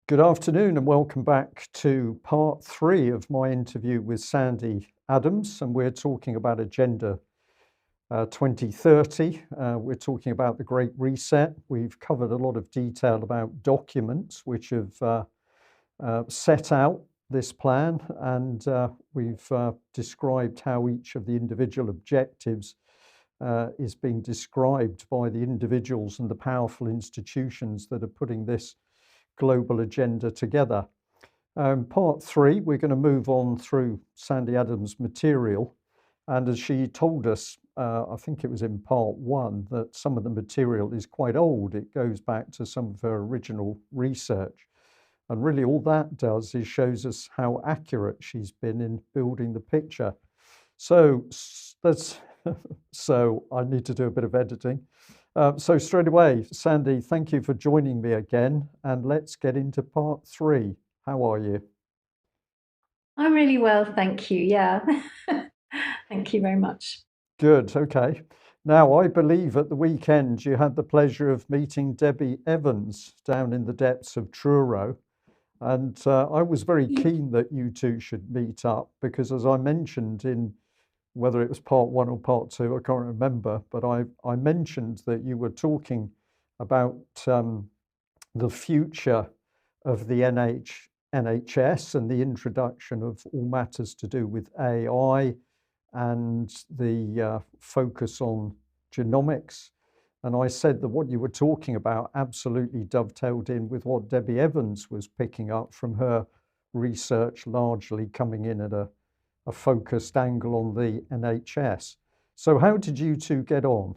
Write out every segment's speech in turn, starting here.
Good afternoon and welcome back to part three of my interview with Sandi Adams, and we're talking about Agenda 2030. We're talking about the Great Reset. We've covered a lot of detail about documents which have set out this plan, and we've described how each of the individual objectives is being described by the individuals and the powerful institutions that are putting this global agenda together. Part three, we're going to move on through Sandi Adams' material. And as she told us, I think it was in part one, that some of the material is quite old. It goes back to some of her original research. And really all that does is shows us how accurate she's been in building the picture. So that's so I need to do a bit of editing. So straight away, Sandi, thank you for joining me again, and let's get into part three. How are you? I'm really well, thank you. Yeah. Thank you very much. Good, okay. Now, I believe at the weekend you had the pleasure of meeting Debbie Evans down in the depths of Truro, and I was very Ye- keen that you two should meet up because, as I mentioned in whether it was part one or part two, I can't remember, but I mentioned that you were talking about the future of the NHS and the introduction of all matters to do with AI and the focus on genomics. And I said that what you were talking about absolutely dovetailed in with what Debbie Evans was picking up from her research, largely coming in at a focused angle on the NHS. So, how did you two get on?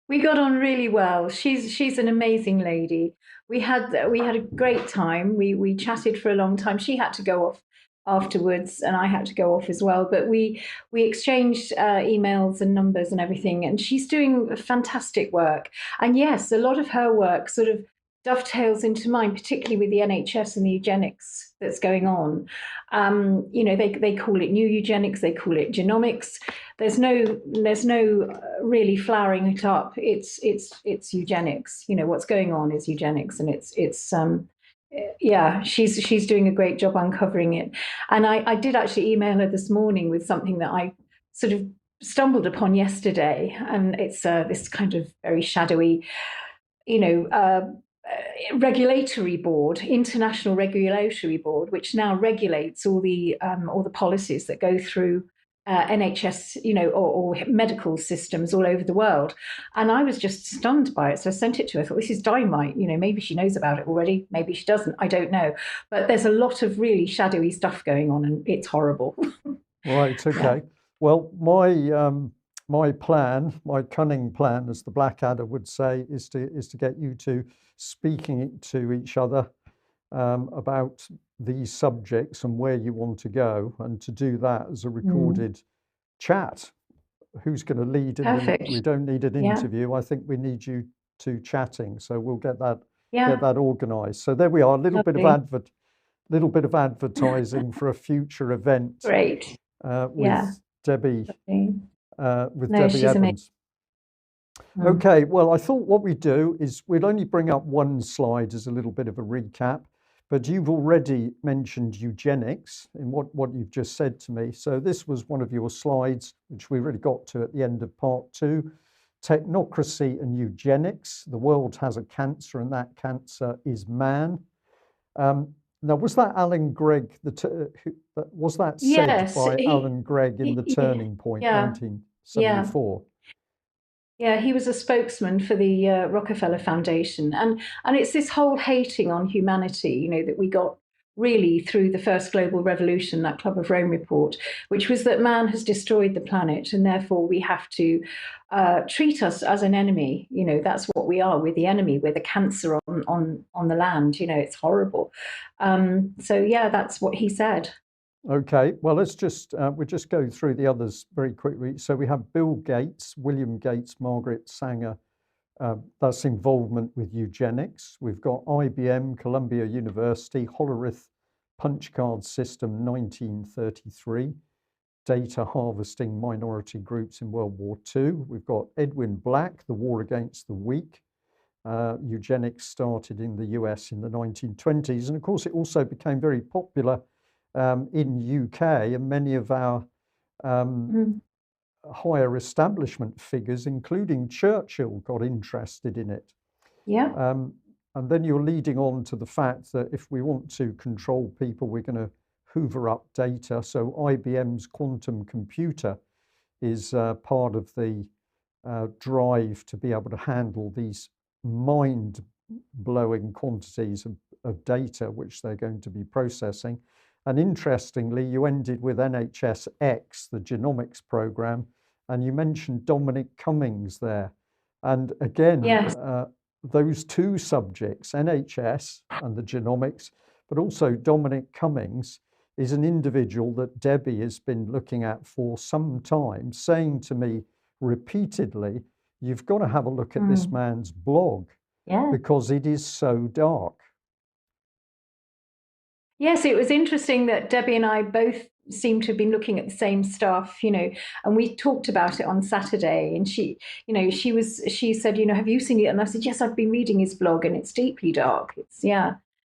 We got on really well. She's an amazing lady. We had a great time. We chatted for a long time. She had to go off afterwards, and I had to go off as well. But we exchanged emails and numbers and everything. And she's doing fantastic work. And yes, a lot of her work sort of dovetails into mine, particularly with the NHS and the eugenics that's going on. They call it new eugenics. They call it genomics. There's no really flowering it up. It's eugenics. What's going on is eugenics, and it's yeah, she's doing a great job uncovering it. And I did actually email her this morning with something that I sort of stumbled upon yesterday, and it's this kind of very shadowy, you know, regulatory board, international regulatory board, which now regulates all the policies that go through NHS, or medical systems all over the world. And I was just stunned by it. So I sent it to her. I thought, this is dynamite. Maybe she knows about it already. Maybe she doesn't. I don't know. But there's a lot of really shadowy stuff going on, and it's horrible. Right, Yeah. okay. Well, my plan, my cunning plan, as the Blackadder would say, is to get you two speaking to each other about these subjects and where you want to go, and to do that as a Mm. recorded chat. Who's going to lead in the? We Perfect. don't need an Yeah. interview. I think we need you two chatting. So we'll get Yeah. that organised. So there we are. A Lovely. little bit of advertising for a future event Great. Yeah. with Debbie Lovely. with No, Debbie she's amazing. Evans. Mm. Okay, well, I thought what we'd do is we'd only bring up one slide as a little bit of a recap, but you've already mentioned eugenics in what you've just said to me. So this was one of your slides, which we really got to at the end of part two. Technocracy and eugenics. The world has a cancer, and that cancer is man. Now, was that Alan Gregg? Was that said Yes, by Alan Gregg in the Turning Point, yeah, yeah, 1974? yeah. He was a spokesman for the Rockefeller Foundation, and it's this whole hating on humanity, that we got really through the first global revolution, that Club of Rome report, which was that man has destroyed the planet, and therefore we have to treat us as an enemy. That's what we are. We're the enemy. We're the cancer on the land. It's horrible. So yeah, that's what he said. Okay, well, we'll just go through the others very quickly. So we have Bill Gates, William Gates, Margaret Sanger. That's involvement with eugenics. We've got IBM, Columbia University, Hollerith punch card system, 1933. Data harvesting minority groups in World War II. We've got Edwin Black, The War Against the Weak. Eugenics started in the US in the 1920s. And of course, it also became very popular in UK, and many of our higher establishment figures, including Churchill, got interested in it. Yeah. And then you're leading on to the fact that if we want to control people, we're going to hoover up data. So IBM's quantum computer is part of the drive to be able to handle these mind-blowing quantities of data which they're going to be processing. And interestingly, you ended with NHS-X, the genomics program, and you mentioned Dominic Cummings there. And again, Yes. Those two subjects, NHS and the genomics, but also Dominic Cummings is an individual that Debbie has been looking at for some time, saying to me repeatedly, you've got to have a look at this man's blog because it is so dark. Yes, it was interesting that Debbie and I both seem to have been looking at the same stuff, and we talked about it on Saturday. And she said, have you seen it? And I said, yes, I've been reading his blog, and it's deeply dark.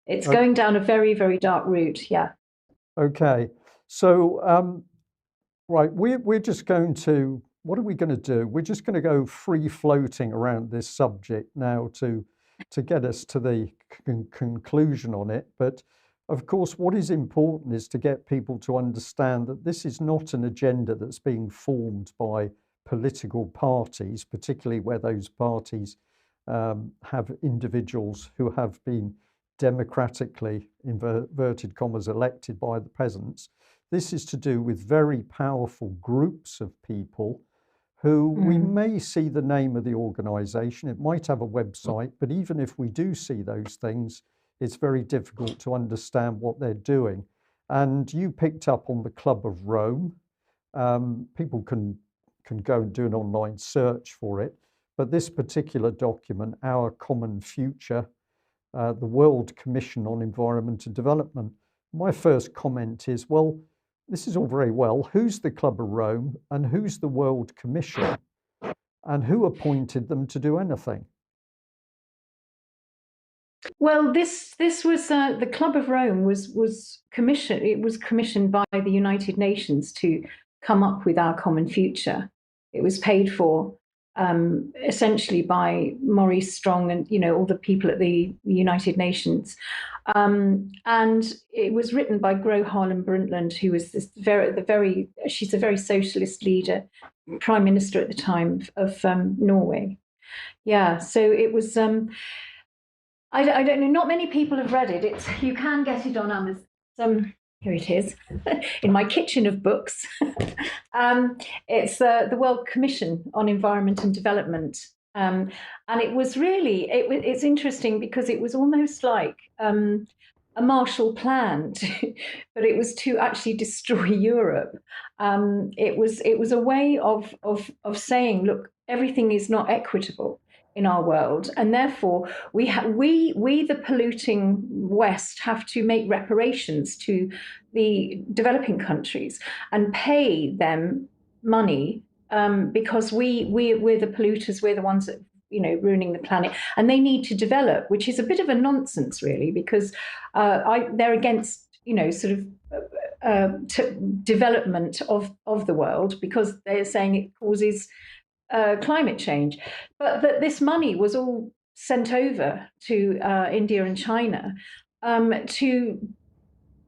It's going down a very, very dark route. Yeah. Okay. So, right, we're just going to, what are we going to do? We're just going to go free floating around this subject now to get us to the conclusion on it. But of course, what is important is to get people to understand that this is not an agenda that's being formed by political parties, particularly where those parties have individuals who have been democratically, inverted commas, elected by the peasants. This is to do with very powerful groups of people who we may see the name of the organization. It might have a website, but even if we do see those things, it's very difficult to understand what they're doing. And you picked up on the Club of Rome. People can go and do an online search for it. But this particular document, Our Common Future, the World Commission on Environment and Development, my first comment is, well, this is all very well. Who's the Club of Rome and who's the World Commission? And who appointed them to do anything? Well, this was the Club of Rome was commissioned. It was commissioned by the United Nations to come up with our common future. It was paid for essentially by Maurice Strong and all the people at the United Nations, and it was written by Gro Harlem Brundtland, who was she's a very socialist leader, prime minister at the time of Norway. Yeah, so it was. I don't know. Not many people have read it. You can get it on Amazon. Here it is, in my kitchen of books. It's the World Commission on Environment and Development, and it was really it's interesting because it was almost like a Marshall Plan, but it was to actually destroy Europe. It was a way of saying, look, everything is not equitable in our world, and therefore we the polluting West have to make reparations to the developing countries and pay them money because we're the polluters, we're the ones that ruining the planet, and they need to develop, which is a bit of a nonsense really, because they're against sort of development of the world because they're saying it causes climate change, but that this money was all sent over to India and China to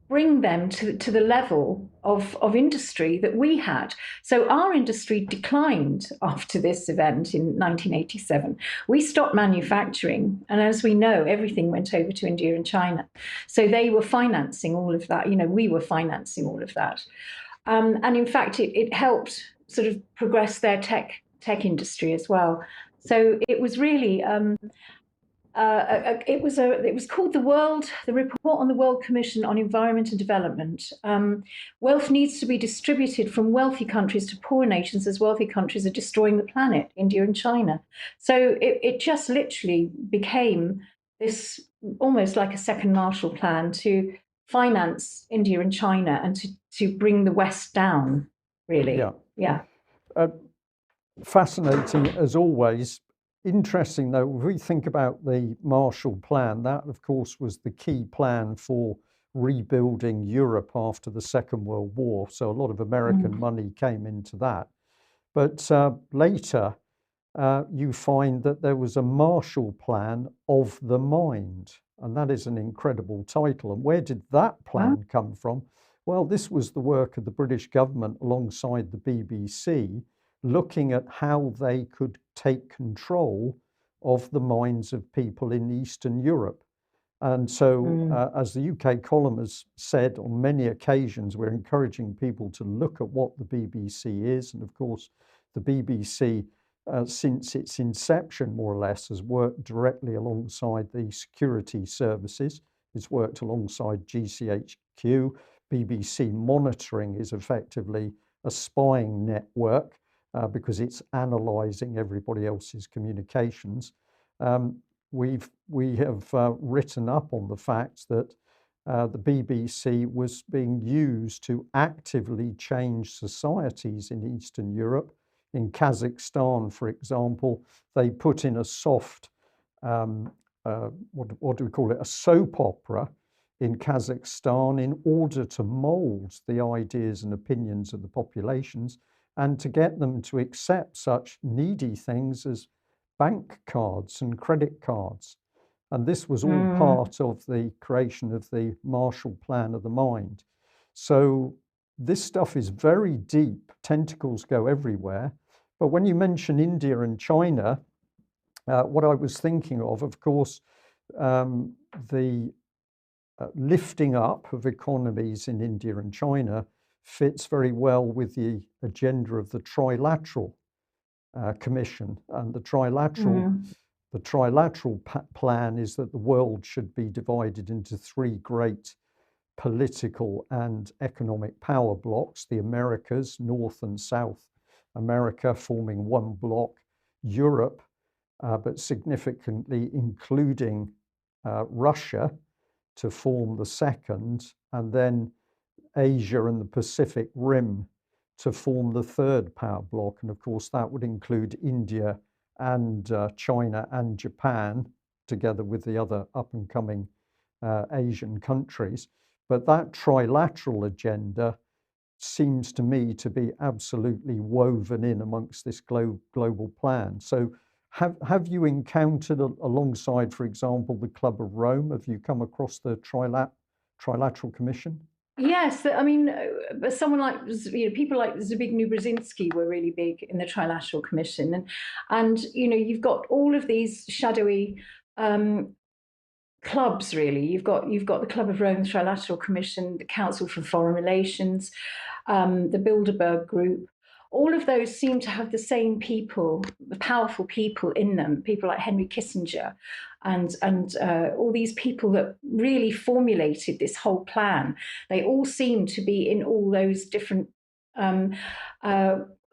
bring them to the level of industry that we had. So our industry declined after this event in 1987. We stopped manufacturing, and as we know, everything went over to India and China. So they were financing all of that. We were financing all of that, and in fact, it helped sort of progress their tech industry as well. So it was really it was called the Report on the World Commission on Environment and Development. Wealth needs to be distributed from wealthy countries to poor nations as wealthy countries are destroying the planet, India and China. So it just literally became this almost like a second Marshall Plan to finance India and China and to bring the West down, really. Yeah. Fascinating as always. interesting though, if we think about the Marshall Plan, that of course was the key plan for rebuilding Europe after the Second World War. So a lot of American money came into that. But later, you find that there was a Marshall Plan of the Mind, and that is an incredible title. And where did that plan come from? Well, this was the work of the British government alongside the BBC, looking at how they could take control of the minds of people in Eastern Europe. And so, as the UK column has said on many occasions, we're encouraging people to look at what the BBC is. And of course, the BBC, since its inception, more or less, has worked directly alongside the security services. It's worked alongside GCHQ. BBC monitoring is effectively a spying network because it's analysing everybody else's communications. We have written up on the fact that the BBC was being used to actively change societies in Eastern Europe. In Kazakhstan, for example, they put in a soft, what do we call it, a soap opera in Kazakhstan in order to mould the ideas and opinions of the populations and to get them to accept such needy things as bank cards and credit cards. And this was all part of the creation of the Marshall Plan of the Mind. So this stuff is very deep, tentacles go everywhere. But when you mention India and China, what I was thinking of course, the lifting up of economies in India and China fits very well with the agenda of the Trilateral Commission. And the trilateral plan is that the world should be divided into three great political and economic power blocks: the Americas, North and South America forming one block, Europe, but significantly including Russia to form the second, and then Asia and the Pacific Rim to form the third power block. And of course, that would include India and China and Japan, together with the other up and coming Asian countries. But that trilateral agenda seems to me to be absolutely woven in amongst this global plan. So have you encountered alongside, for example, the Club of Rome, have you come across the Trilateral Commission? Yes, I mean, someone like people like Zbigniew Brzezinski were really big in the Trilateral Commission, and you've got all of these shadowy clubs. Really, you've got the Club of Rome, the Trilateral Commission, the Council for Foreign Relations, the Bilderberg Group. All of those seem to have the same people, the powerful people in them, people like Henry Kissinger and all these people that really formulated this whole plan. They all seem to be in all those different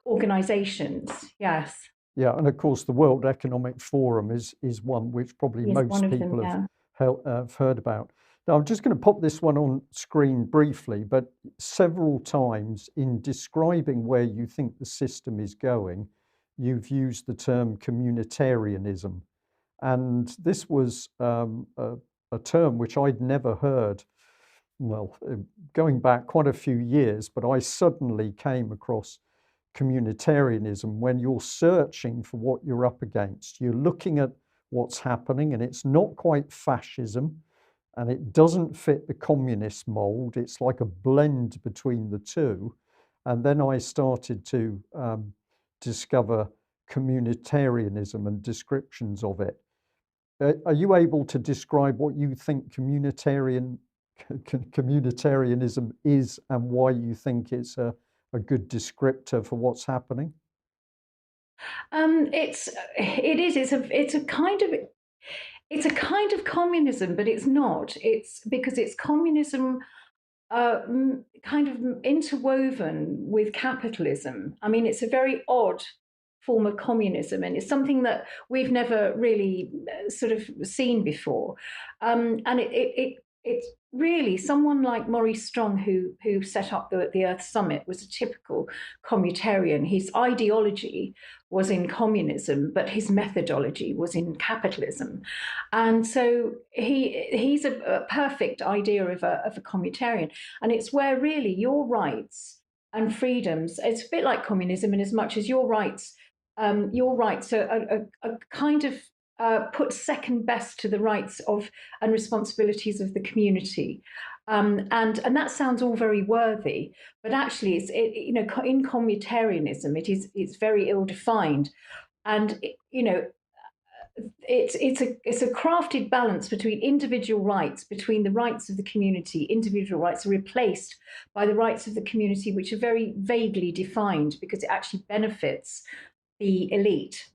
organizations. Yes. Yeah, and of course the World Economic Forum is one which probably most people have heard about. Now, I'm just going to pop this one on screen briefly, but several times in describing where you think the system is going, you've used the term communitarianism. And this was a term which I'd never heard, well, going back quite a few years, but I suddenly came across communitarianism when you're searching for what you're up against. You're looking at what's happening, and it's not quite fascism, and it doesn't fit the communist mold. It's like a blend between the two. And then I started to discover communitarianism and descriptions of it. Are you able to describe what you think communitarianism is and why you think it's a good descriptor for what's happening? It's a kind of communism, but it's not. It's because it's communism kind of interwoven with capitalism. I mean, it's a very odd form of communism, and it's something that we've never really sort of seen before. And it's really someone like Maurice Strong, who set up the Earth Summit, was a typical communitarian. His ideology was in communism, but his methodology was in capitalism, and so he's a perfect idea of a communitarian. And it's where really your rights and freedoms. It's a bit like communism in as much as your rights are kind of put second best to the rights of and responsibilities of the community. And that sounds all very worthy, but actually, in communitarianism, it's very ill defined, and it's a crafted balance between individual rights, between the rights of the community. Individual rights are replaced by the rights of the community, which are very vaguely defined because it actually benefits the elite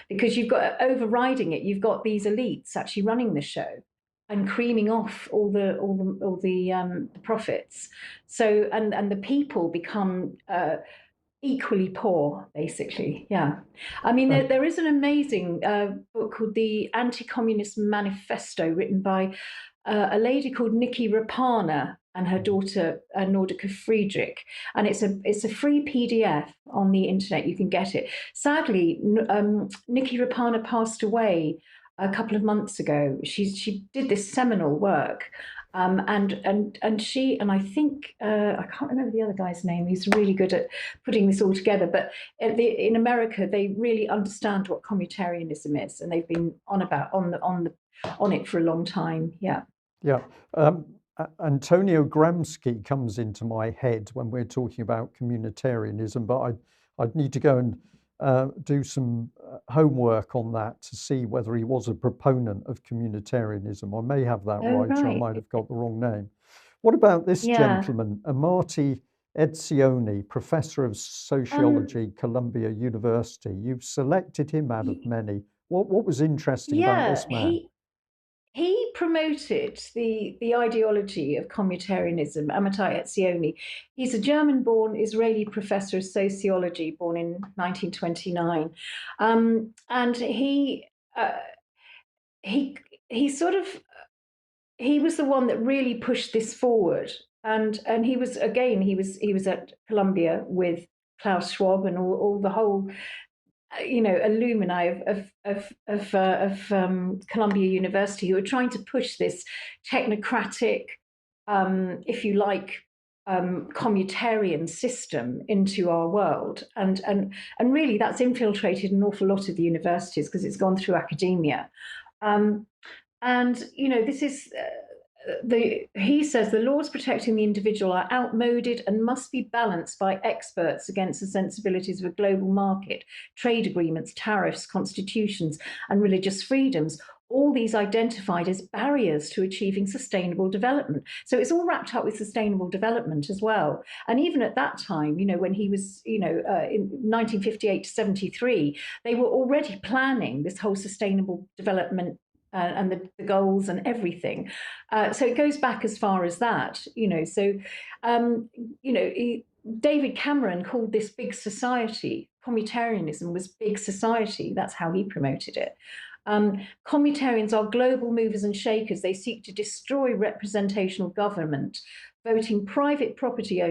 because you've got overriding it, you've got these elites actually running the show and creaming off all the profits. So and the people become equally poor, basically. Yeah, I mean there is an amazing book called the Anti-Communist Manifesto, written by a lady called Nikki Rapana and her daughter Nordica Friedrich, and it's a free PDF on the internet. You can get it. Sadly, Nikki Rapana passed away a couple of months ago. She did this seminal work, and she, and I think I can't remember the other guy's name. He's really good at putting this all together. But in America, they really understand what communitarianism is, and they've been on it for a long time. Yeah. Yeah. Antonio Gramsci comes into my head when we're talking about communitarianism, but I'd need to go and do some homework on that to see whether he was a proponent of communitarianism. I may have that right, or I might have got the wrong name. What about this gentleman, Amati Etzioni, professor of sociology, Columbia University? You've selected him out of many. What was interesting about this man? He promoted the ideology of communitarianism, Amitai Etzioni. He's a German-born Israeli professor of sociology, born in 1929, and he sort of he was the one that really pushed this forward. And he was at Columbia with Klaus Schwab and all the whole alumni of Columbia University, who are trying to push this technocratic, if you like, communitarian system into our world, and really that's infiltrated an awful lot of the universities because it's gone through academia, and this is. He says the laws protecting the individual are outmoded and must be balanced by experts against the sensibilities of a global market, trade agreements, tariffs, constitutions, and religious freedoms. All these identified as barriers to achieving sustainable development. So it's all wrapped up with sustainable development as well. And even at that time, when he was, in 1958 to 73, they were already planning this whole sustainable development and the goals and everything. So it goes back as far as that, David Cameron called this big society. Communitarianism was big society. That's how he promoted it. Communitarians are global movers and shakers. They seek to destroy representational government, voting that private property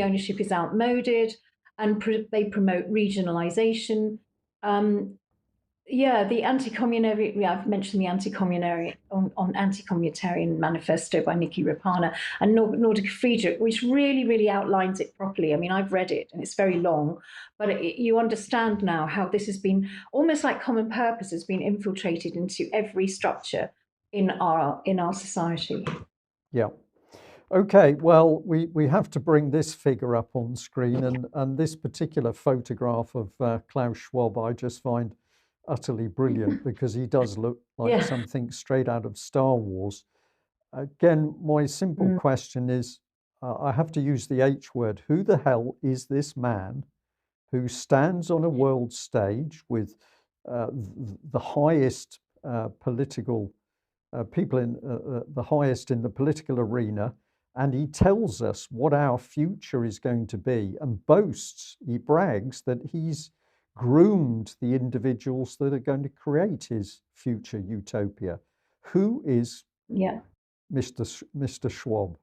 ownership is outmoded, and they promote regionalization. The anti-communitarian. I've mentioned the anti-communitarian manifesto by Nikki Rapana and Nordica Friedrich, which really, really outlines it properly. I mean, I've read it and it's very long, but you understand now how this has been almost like common purpose has been infiltrated into every structure in our society. Yeah. Okay, well, we have to bring this figure up on screen, and this particular photograph of Klaus Schwab I just find utterly brilliant because he does look like something straight out of Star Wars. Again, my simple question is, I have to use the H word. Who the hell is this man who stands on a world stage with the highest political people in the highest in the political arena, and he tells us what our future is going to be and he brags that he's groomed the individuals that are going to create his future utopia. Who is Yeah. Mr. Schwab?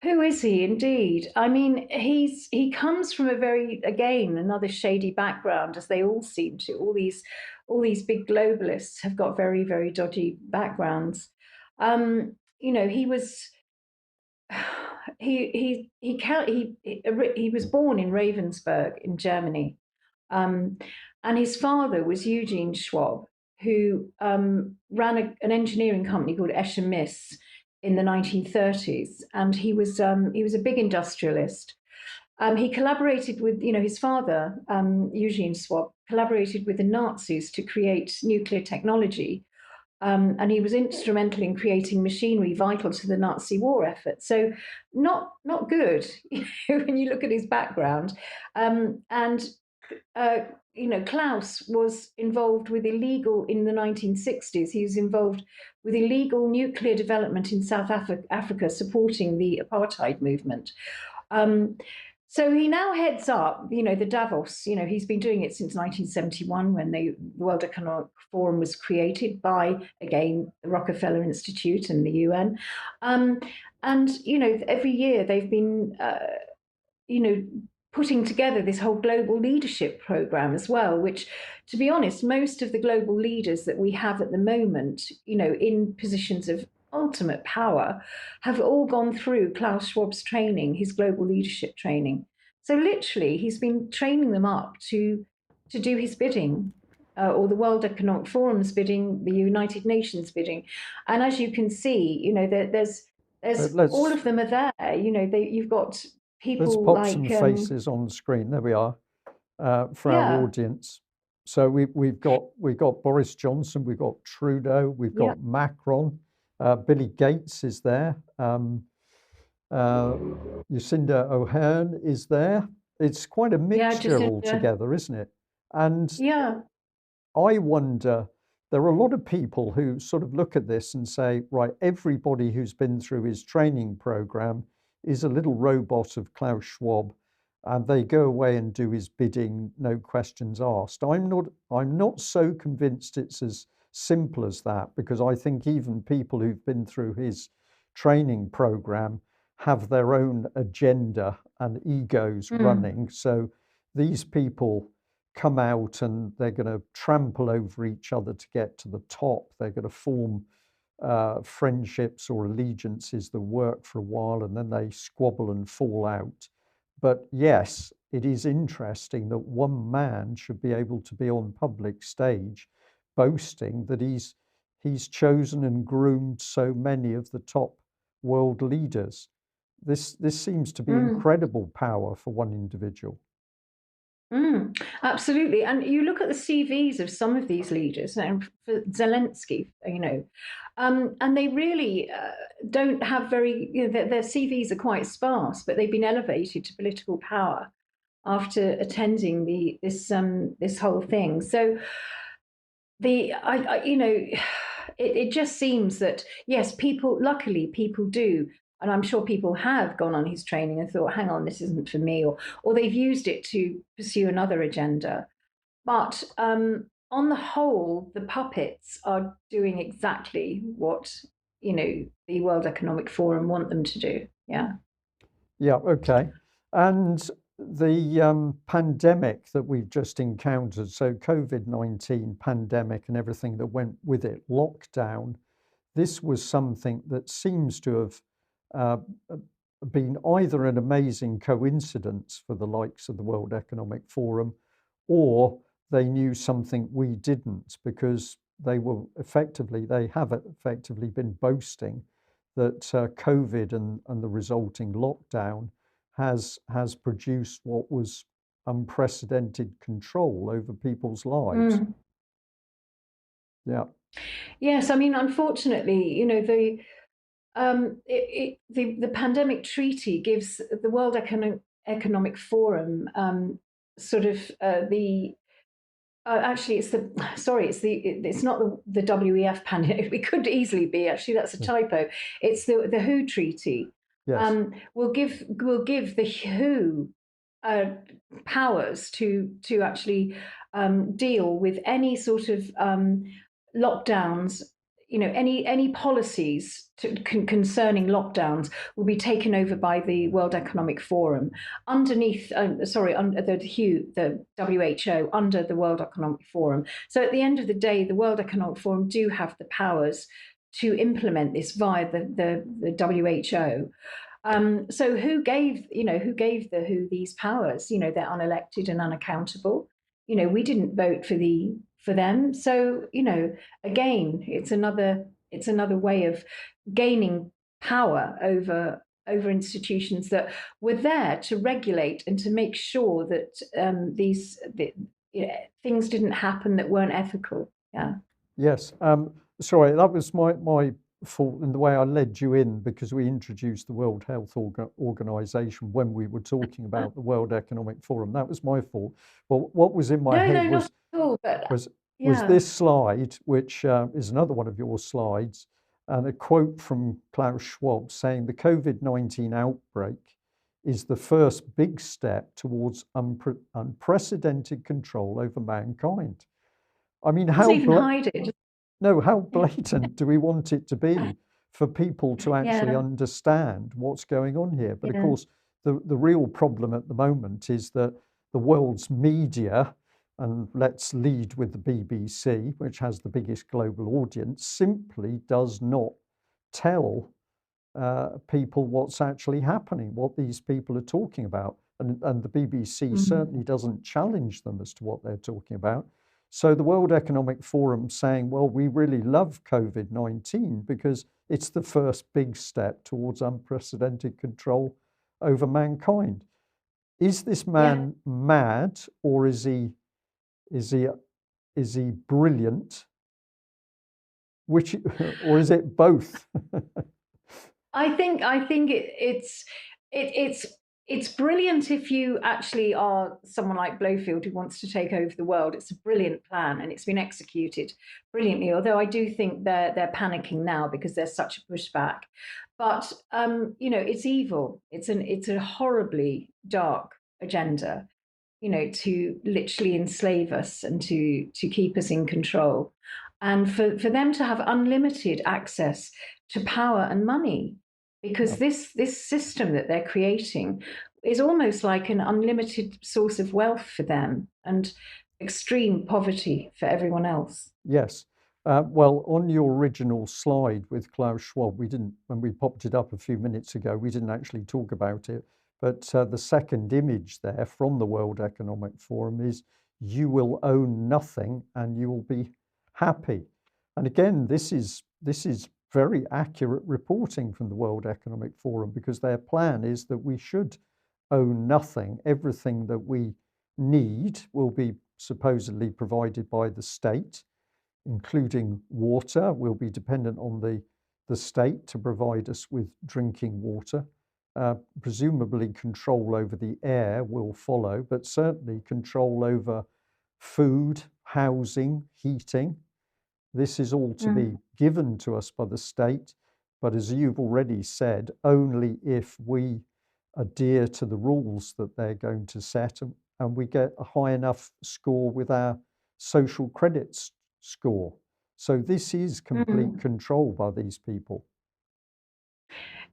Who is he indeed? I mean, he comes from a very, again, another shady background, as they all seem to. All these big globalists have got very, very dodgy backgrounds. He was he was born in Ravensburg in Germany, um, and his father was Eugene Schwab, who ran an engineering company called Escher Miss in the 1930s, and he was a big industrialist. He collaborated with, his father, Eugene Schwab, collaborated with the Nazis to create nuclear technology, and he was instrumental in creating machinery vital to the Nazi war effort. So, not good when you look at his background. And uh, Klaus was involved with illegal in the 1960s. He was involved with illegal nuclear development in South Africa, supporting the apartheid movement. Um, so he now heads up, the Davos. He's been doing it since 1971, when the World Economic Forum was created by, again, the Rockefeller Institute and the UN. And every year they've been, you know, putting together this whole global leadership program as well, which, to be honest, most of the global leaders that we have at the moment, in positions of ultimate power, have all gone through Klaus Schwab's training, his global leadership training. So literally, he's been training them up to do his bidding. Or the World Economic Forum's bidding, the United Nations bidding, and as you can see, there's all Let's of them are there. You've got let's people pop some like faces on the screen. There we are, for our yeah, audience. So we've got Boris Johnson, we've got Trudeau, we've yeah, got Macron, Billy Gates is there, uh, Jacinda O'Hearn is there. It's quite a yeah, mixture Jacinda, altogether, isn't it? And yeah, I wonder, there are a lot of people who sort of look at this and say, right, everybody who's been through his training program is a little robot of Klaus Schwab, and they go away and do his bidding, no questions asked. I'm not so convinced it's as simple as that, because I think even people who've been through his training program have their own agenda and egos mm, running. So these people come out and they're going to trample over each other to get to the top. They're going to form friendships or allegiances that work for a while, and then they squabble and fall out. But yes, it is interesting that one man should be able to be on public stage boasting that he's chosen and groomed so many of the top world leaders. This seems to be mm, incredible power for one individual. absolutely. And you look at the CVs of some of these leaders, and for Zelensky, and they really don't have very, their CVs are quite sparse, but they've been elevated to political power after attending this whole thing. So the I it just seems that, yes, luckily people do, and I'm sure people have gone on his training and thought, hang on, this isn't for me, or they've used it to pursue another agenda. But on the whole, the puppets are doing exactly what the World Economic Forum want them to do. Yeah. Yeah, okay. And the pandemic that we've just encountered, so COVID-19 pandemic and everything that went with it, lockdown, this was something that seems to have uh, been either an amazing coincidence for the likes of the World Economic Forum, or they knew something we didn't, because they have effectively been boasting that COVID and the resulting lockdown has produced what was unprecedented control over people's lives. Mm. Yeah, Yes, I mean, unfortunately, the pandemic treaty gives the World Economic Forum sort of the actually it's the sorry it's not the WEF pandemic. It could easily be, actually, that's a yeah, typo. It's the WHO treaty. yes, Will give the WHO uh, powers to actually deal with any sort of lockdowns, any policies concerning lockdowns will be taken over by the World Economic Forum underneath, under the WHO, under the World Economic Forum. So at the end of the day, the World Economic Forum do have the powers to implement this via the WHO. So who gave the WHO these powers? They're unelected and unaccountable. We didn't vote for them. So again, it's another way of gaining power over institutions that were there to regulate and to make sure that things didn't happen that weren't ethical. Yeah. Yes. Sorry, that was my fault in the way I led you in, because we introduced the World Health Organization when we were talking about the World Economic Forum. That was my fault. Well, what was in my head not at all, but was yeah. this slide, which is another one of your slides, and a quote from Klaus Schwab saying the COVID-19 outbreak is the first big step towards unprecedented control over mankind. I mean, Doesn't even hide it. no, how blatant do we want it to be for people to actually Yeah. understand what's going on here? But of Yeah. course, the real problem at the moment is that the world's media, and let's lead with the BBC, which has the biggest global audience, simply does not tell people what's actually happening, what these people are talking about. And the BBC certainly doesn't challenge them as to what they're talking about. So the World Economic Forum saying, well, we really love COVID-19 because it's the first big step towards unprecedented control over mankind. Is this man mad, or is he brilliant? Which, or is it both? I think it's brilliant if you actually are someone like Blowfield who wants to take over the world. It's a brilliant plan and it's been executed brilliantly. Although I do think they're panicking now because there's such a pushback. But it's evil. It's a horribly dark agenda, to literally enslave us and to keep us in control. And for them to have unlimited access to power and money, because this system that they're creating is almost like an unlimited source of wealth for them and extreme poverty for everyone else. Yes. Well, on your original slide with Klaus Schwab, when we popped it up a few minutes ago, we didn't actually talk about it. But the second image there from the World Economic Forum is you will own nothing and you will be happy. And again, this is very accurate reporting from the World Economic Forum, because their plan is that we should own nothing. Everything that we need will be supposedly provided by the state, including water. We'll be dependent on the state to provide us with drinking water. Presumably control over the air will follow, but certainly control over food, housing, heating. This is all to be given to us by the state, but as you've already said, only if we adhere to the rules that they're going to set, and we get a high enough score with our social credits score. So this is complete control by these people.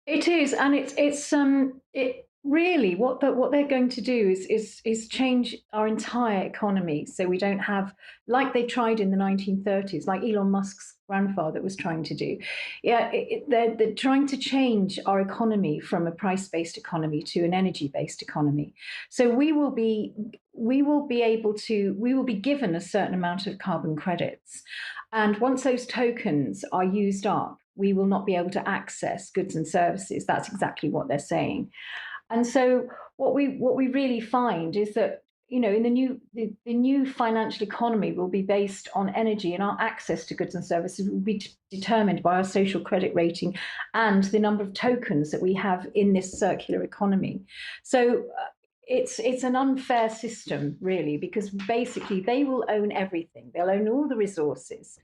It is, and it really what they're going to do is change our entire economy, so we don't have, like they tried in the 1930s, like Elon Musk's grandfather was trying to do. Yeah, they're trying to change our economy from a price-based economy to an energy-based economy. So we will be given a certain amount of carbon credits, and once those tokens are used up, we will not be able to access goods and services. That's exactly what they're saying. And so what we really find is that, in the new financial economy will be based on energy, and our access to goods and services will be determined by our social credit rating and the number of tokens that we have in this circular economy. So it's an unfair system, really, because basically they will own everything. They'll own all the resources.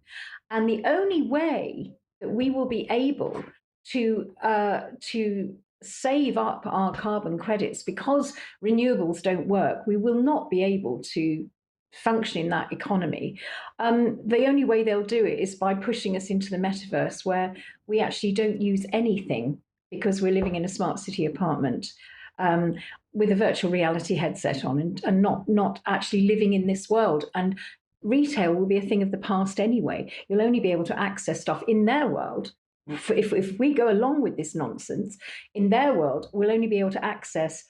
And the only way that we will be able to save up our carbon credits, because renewables don't work, we will not be able to function in that economy. The only way they'll do it is by pushing us into the metaverse, where we actually don't use anything because we're living in a smart city apartment um, with a virtual reality headset on, and not actually living in this world. And retail will be a thing of the past anyway. You'll only be able to access stuff in their world. If we go along with this nonsense, in their world, we'll only be able to access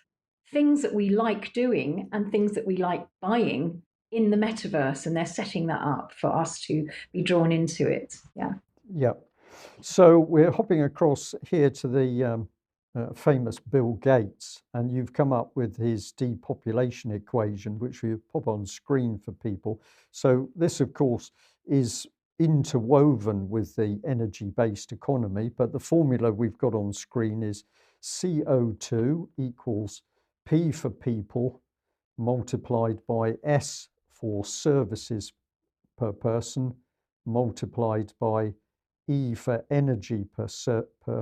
things that we like doing and things that we like buying in the metaverse, and they're setting that up for us to be drawn into it. Yeah. Yeah. So we're hopping across here to the famous Bill Gates, and you've come up with his depopulation equation, which we pop on screen for people. So this, of course, is interwoven with the energy-based economy, but the formula we've got on screen is CO2 equals P for people multiplied by S for services per person multiplied by E for energy per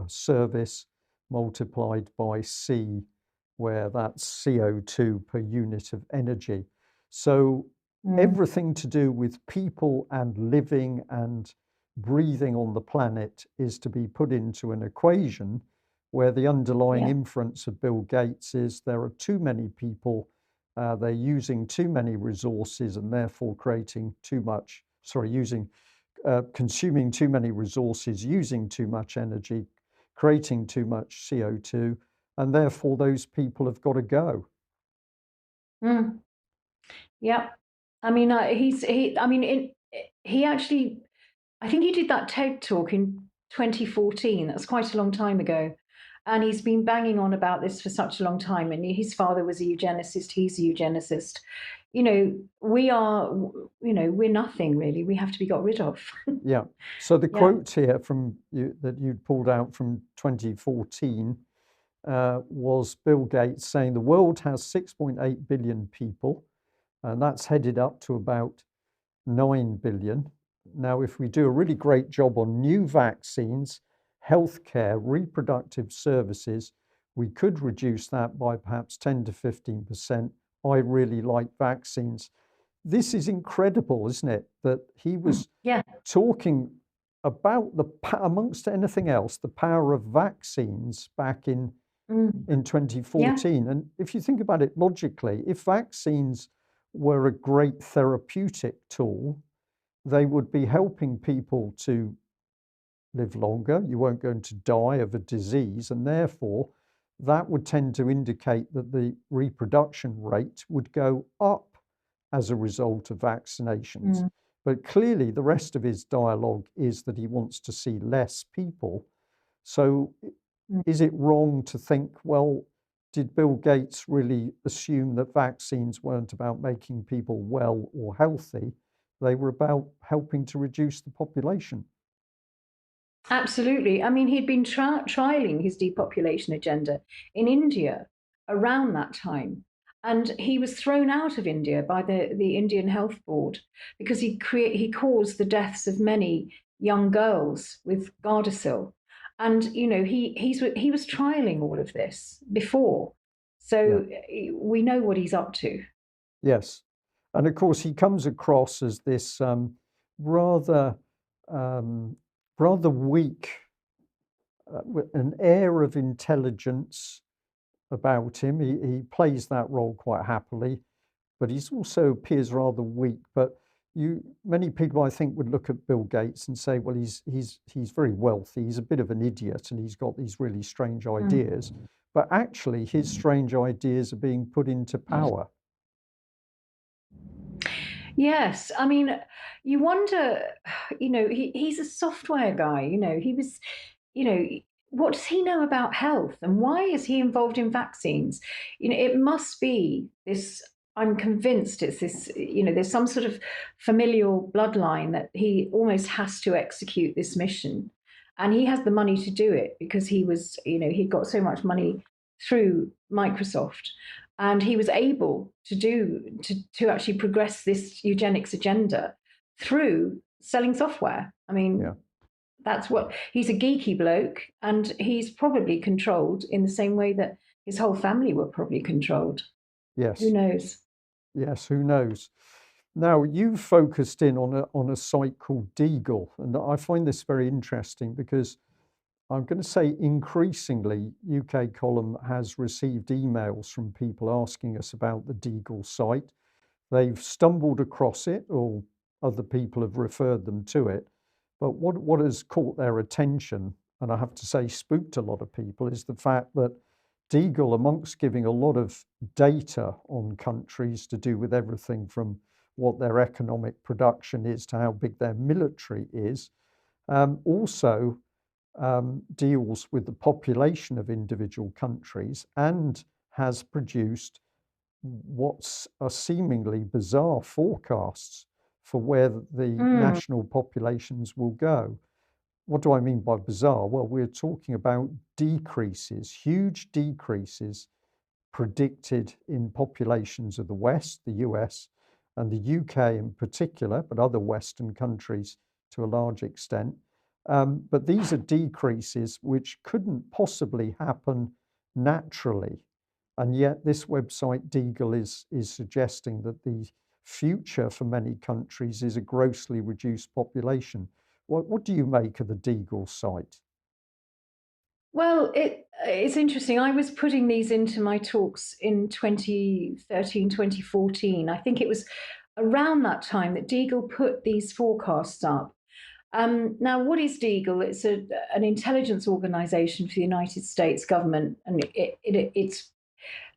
service multiplied by C, where that's CO2 per unit of energy. So everything to do with people and living and breathing on the planet is to be put into an equation where the underlying inference of Bill Gates is there are too many people, they're using too many resources and therefore creating too much, consuming too many resources, using too much energy, creating too much CO2, and therefore those people have got to go. Yeah. I mean, he actually, I think he did that TED talk in 2014. That's quite a long time ago. And he's been banging on about this for such a long time. And his father was a eugenicist, he's a eugenicist. We're nothing really. We have to be got rid of. Yeah. So the quote here from you that you'd pulled out from 2014 was Bill Gates saying the world has 6.8 billion people, and that's headed up to about 9 billion. Now, if we do a really great job on new vaccines, healthcare, reproductive services, we could reduce that by perhaps 10 to 15%. I really like vaccines. This is incredible, isn't it? That he was talking about amongst anything else, the power of vaccines back in 2014. And if you think about it logically, if vaccines were a great therapeutic tool, they would be helping people to live longer. You weren't going to die of a disease, and therefore that would tend to indicate that the reproduction rate would go up as a result of vaccinations. But clearly the rest of his dialogue is that he wants to see less people. So is it wrong to think, well, did Bill Gates really assume that vaccines weren't about making people well or healthy? They were about helping to reduce the population. Absolutely. I mean, he'd been trialing his depopulation agenda in India around that time. And he was thrown out of India by the Indian Health Board because he caused the deaths of many young girls with Gardasil. And, he was trialing all of this before. So we know what he's up to. Yes. And of course, he comes across as this rather weak, with an air of intelligence about him. He plays that role quite happily, but he's also appears rather weak. But many people, I think, would look at Bill Gates and say, well, he's very wealthy. He's a bit of an idiot, and he's got these really strange ideas. But actually, his strange ideas are being put into power. Yes, I mean, you wonder, he's a software guy, he was, what does he know about health and why is he involved in vaccines? It must be this, I'm convinced it's this, there's some sort of familial bloodline that he almost has to execute this mission. And he has the money to do it because he was, he got so much money through Microsoft. And he was able to actually progress this eugenics agenda through selling software. I mean, that's what he's a geeky bloke, and he's probably controlled in the same way that his whole family were probably controlled. Yes. Who knows? Yes, who knows? Now, you've focused in on a site called Deagle, and I find this very interesting because I'm going to say increasingly, UK Column has received emails from people asking us about the Deagle site. They've stumbled across it, or other people have referred them to it. But what has caught their attention, and I have to say spooked a lot of people, is the fact that Deagle, amongst giving a lot of data on countries to do with everything from what their economic production is to how big their military is, also deals with the population of individual countries and has produced what's are seemingly bizarre forecasts for where the Mm. national populations will go. What do I mean by bizarre? Well, we're talking about decreases, huge decreases predicted in populations of the West, the US, and the UK in particular, but other Western countries to a large extent. But these are decreases which couldn't possibly happen naturally. And yet, this website, Deagle, is suggesting that the future for many countries is a grossly reduced population. What do you make of the Deagle site? Well, it's interesting. I was putting these into my talks in 2013, 2014. I think it was around that time that Deagle put these forecasts up. Now, what is Deagle? It's an intelligence organization for the United States government, and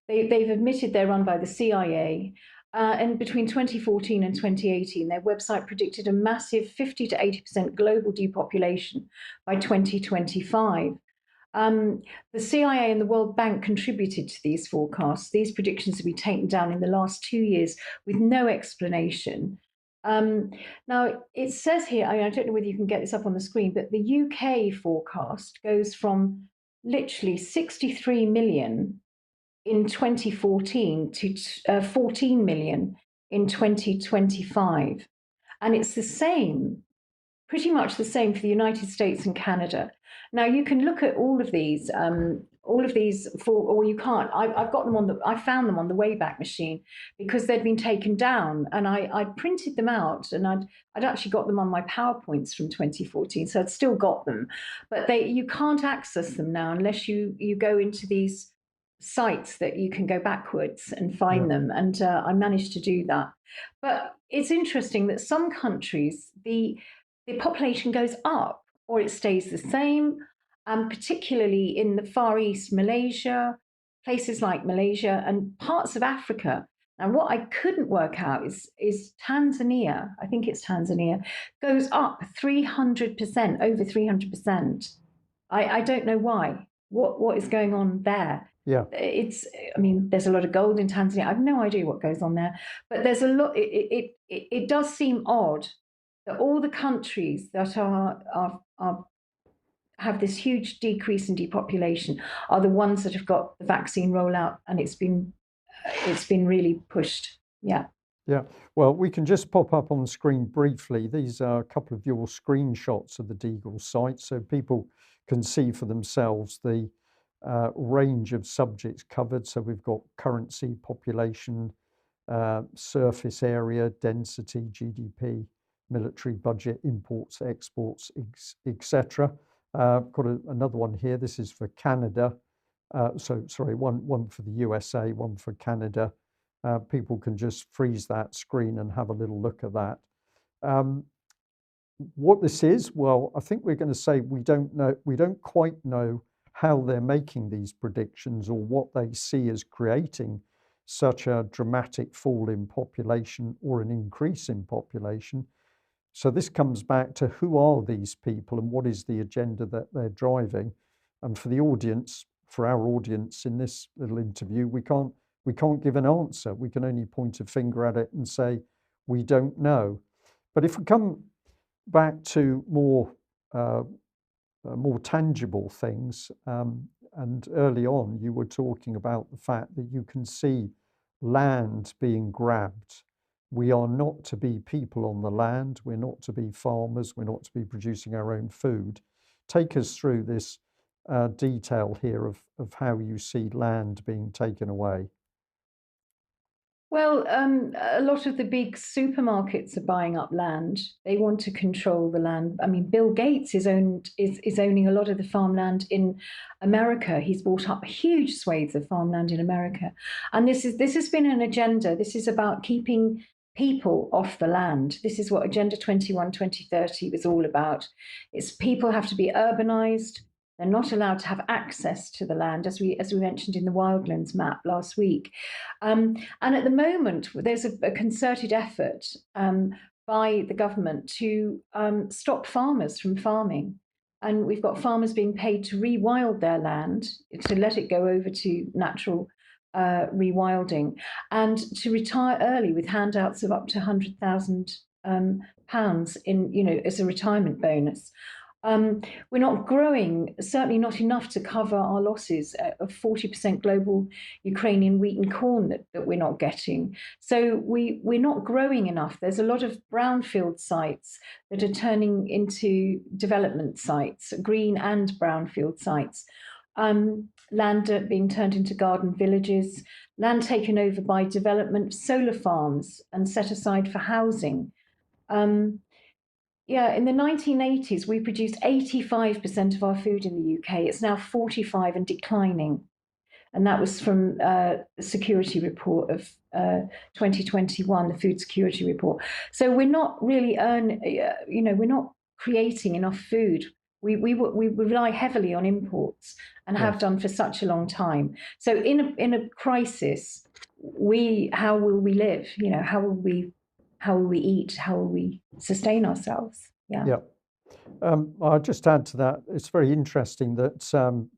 they've admitted they're run by the CIA. And between 2014 and 2018, their website predicted a massive 50 to 80% global depopulation by 2025. The CIA and the World Bank contributed to these forecasts. These predictions have been taken down in the last 2 years with no explanation. Now, it says here, I don't know whether you can get this up on the screen, but the UK forecast goes from literally 63 million in 2014 to 14 million in 2025. And it's the same, pretty much the same for the United States and Canada. Now you can look at all of these for, or you can't. I've got them on the. I found them on the Wayback Machine because they'd been taken down, and I'd printed them out, and I'd actually got them on my PowerPoints from 2014, so I'd still got them, but you can't access them now unless you go into these sites that you can go backwards and Yeah. find them, and I managed to do that. But it's interesting that some countries the population goes up or it stays the same, particularly in the Far East, Malaysia, places like Malaysia and parts of Africa. And what I couldn't work out is Tanzania, I think it's Tanzania, goes up 300%, over 300%. I don't know why. What is going on there? Yeah. I mean, there's a lot of gold in Tanzania. I have no idea what goes on there, but there's a lot. It does seem odd that all the countries that are have this huge decrease in depopulation are the ones that have got the vaccine rollout, and it's been really pushed. Yeah. Yeah, well, we can just pop up on the screen briefly. These are a couple of your screenshots of the Deagle site, so people can see for themselves the range of subjects covered. So we've got currency, population, surface area, density, GDP, military budget, imports, exports, etc. Got another one here. This is for Canada. So sorry, one for the USA, one for Canada. People can just freeze that screen and have a little look at that. Um, what this is, well, I think we're going to say we don't know, we don't quite know how they're making these predictions or what they see as creating such a dramatic fall in population or an increase in population. So this comes back to who are these people and what is the agenda that they're driving. And for the audience, for our audience in this little interview, we can't give an answer. We can only point a finger at it and say we don't know. But if we come back to more tangible things, and early on you were talking about the fact that you can see land being grabbed. We are not to be people on the land. We're not to be farmers. We're not to be producing our own food. Take us through this detail here of how you see land being taken away. Well, a lot of the big supermarkets are buying up land. They want to control the land. I mean, Bill Gates is owning a lot of the farmland in America. He's bought up huge swathes of farmland in America, and this has been an agenda. This is about keeping people off the land. This is what Agenda 21 2030 was all about. It's people have to be urbanized. They're not allowed to have access to the land, as we mentioned in the wildlands map last week. And at the moment, there's a concerted effort by the government to stop farmers from farming. And we've got farmers being paid to rewild their land, to let it go over to natural rewilding, and to retire early with handouts of up to £100,000 in, as a retirement bonus. We're not growing, certainly not enough to cover our losses of 40% global Ukrainian wheat and corn that we're not getting. So we're not growing enough. There's a lot of brownfield sites that are turning into development sites, green and brownfield sites. Land being turned into garden villages, land taken over by development, solar farms, and set aside for housing. Yeah, in the 1980s, we produced 85% of our food in the UK. It's now 45 and declining. And that was from the security report of 2021, the food security report. So we're not really we're not creating enough food. We rely heavily on imports and have done for such a long time. So in a crisis, how will we live? How will we eat? How will we sustain ourselves? Yeah. Yeah. I'll just add to that. It's very interesting that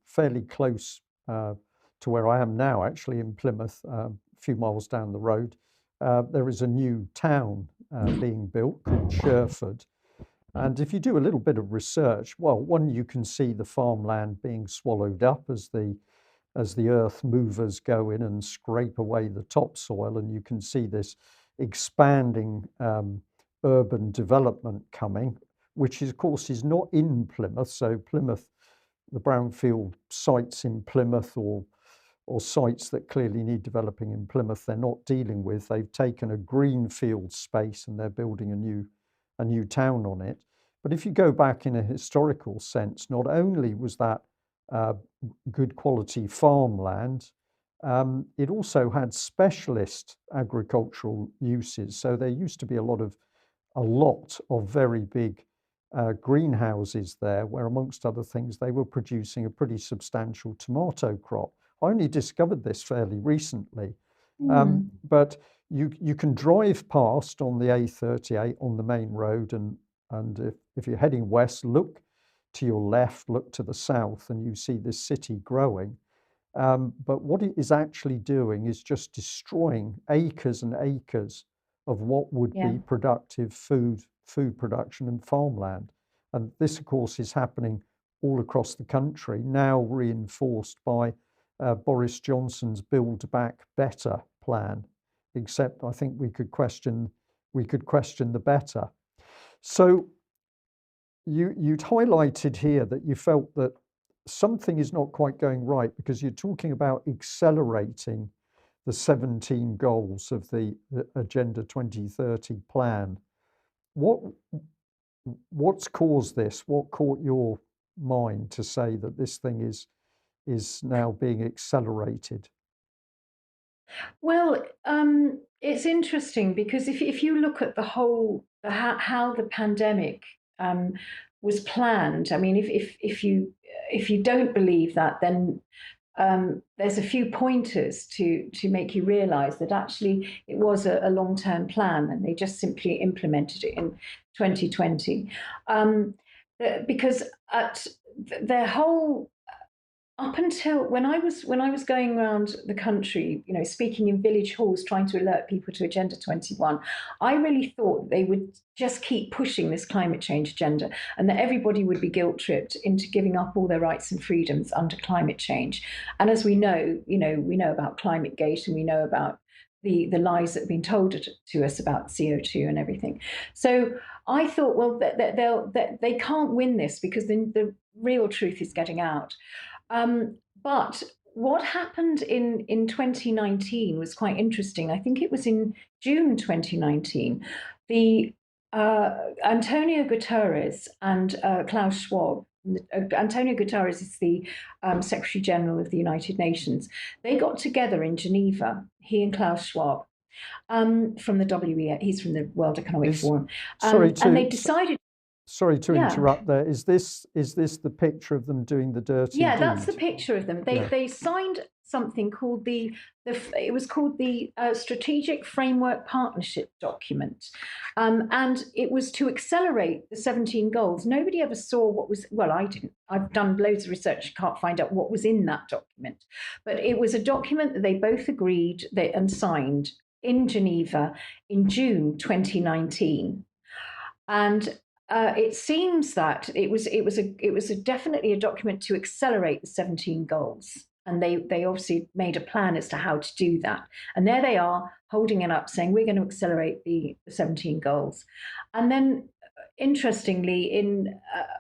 fairly close to where I am now, actually in Plymouth, a few miles down the road, there is a new town being built called Sherford. And if you do a little bit of research, well, one, you can see the farmland being swallowed up as the earth movers go in and scrape away the topsoil, and you can see this expanding urban development coming, which is, of course, is not in Plymouth. So Plymouth, the brownfield sites in Plymouth or sites that clearly need developing in Plymouth, they're not dealing with. They've taken a greenfield space and they're building a new town on it. But if you go back in a historical sense, not only was that good quality farmland, it also had specialist agricultural uses. So there used to be a lot of very big greenhouses there, where amongst other things, they were producing a pretty substantial tomato crop. I only discovered this fairly recently, but you can drive past on the A38 on the main road, and if you're heading west, look to your left, look to the south, and you see this city growing. But what it is actually doing is just destroying acres and acres of what would be productive food production and farmland. And this, of course, is happening all across the country, now reinforced by Boris Johnson's Build Back Better plan. Except I think we could question the better. So you'd highlighted here that you felt that something is not quite going right, because you're talking about accelerating the 17 goals of the Agenda 2030 plan. What's caused this? What caught your mind to say that this thing is now being accelerated? Well, it's interesting because if you look at the whole how the pandemic was planned, I mean, if you don't believe that, then there's a few pointers to make you realise that actually it was a long-term plan, and they just simply implemented it in 2020, because at their whole up until when I was going around the country, speaking in village halls, trying to alert people to Agenda 21, I really thought they would just keep pushing this climate change agenda, and that everybody would be guilt tripped into giving up all their rights and freedoms under climate change. And as we know, we know about Climate Gate, and we know about the lies that have been told to us about CO2 and everything. So I thought, well, that they can't win this because the real truth is getting out. But what happened in 2019 was quite interesting. I think it was in June 2019. The Antonio Guterres and Klaus Schwab. Antonio Guterres is the Secretary General of the United Nations. They got together in Geneva, he and Klaus Schwab, from the WEF. He's from the World Economic Forum. And they decided. Sorry to interrupt there. Is this the picture of them doing the dirty deed? That's the picture of them. They signed something called the Strategic Framework Partnership Document, and it was to accelerate the 17 goals. Nobody ever saw what was. Well, I didn't. I've done loads of research. Can't find out what was in that document, but it was a document that they both agreed and signed in Geneva in June 2019, and it seems that it was definitely a document to accelerate the 17 goals, and they obviously made a plan as to how to do that. And there they are holding it up, saying we're going to accelerate the 17 goals. And then, interestingly,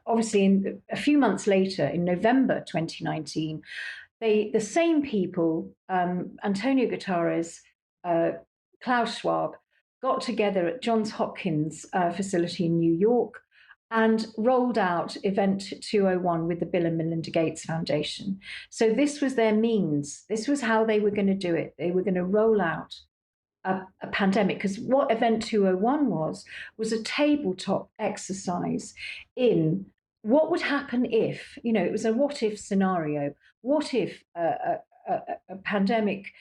obviously in a few months later, in November 2019, the same people, Antonio Guterres, Klaus Schwab, got together at Johns Hopkins facility in New York and rolled out Event 201 with the Bill and Melinda Gates Foundation. So this was their means. This was how they were going to do it. They were going to roll out a pandemic, because what Event 201 was a tabletop exercise in what would happen if, it was a what if scenario. What if a pandemic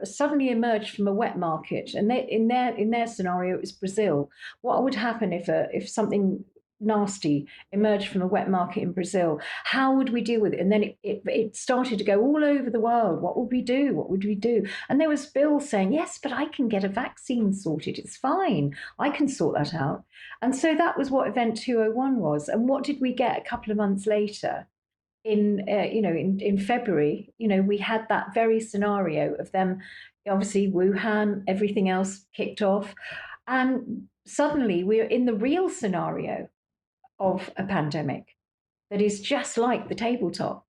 suddenly emerged from a wet market, and in their scenario it was Brazil. What would happen if something nasty emerged from a wet market in Brazil? How would we deal with it? And then it started to go all over the world. What would we do? What would we do? And there was Bill saying, yes, but I can get a vaccine sorted. It's fine. I can sort that out. And so that was what Event 201 was. And what did we get a couple of months later? In February, we had that very scenario of them, obviously Wuhan, everything else kicked off, and suddenly we're in the real scenario of a pandemic that is just like the tabletop.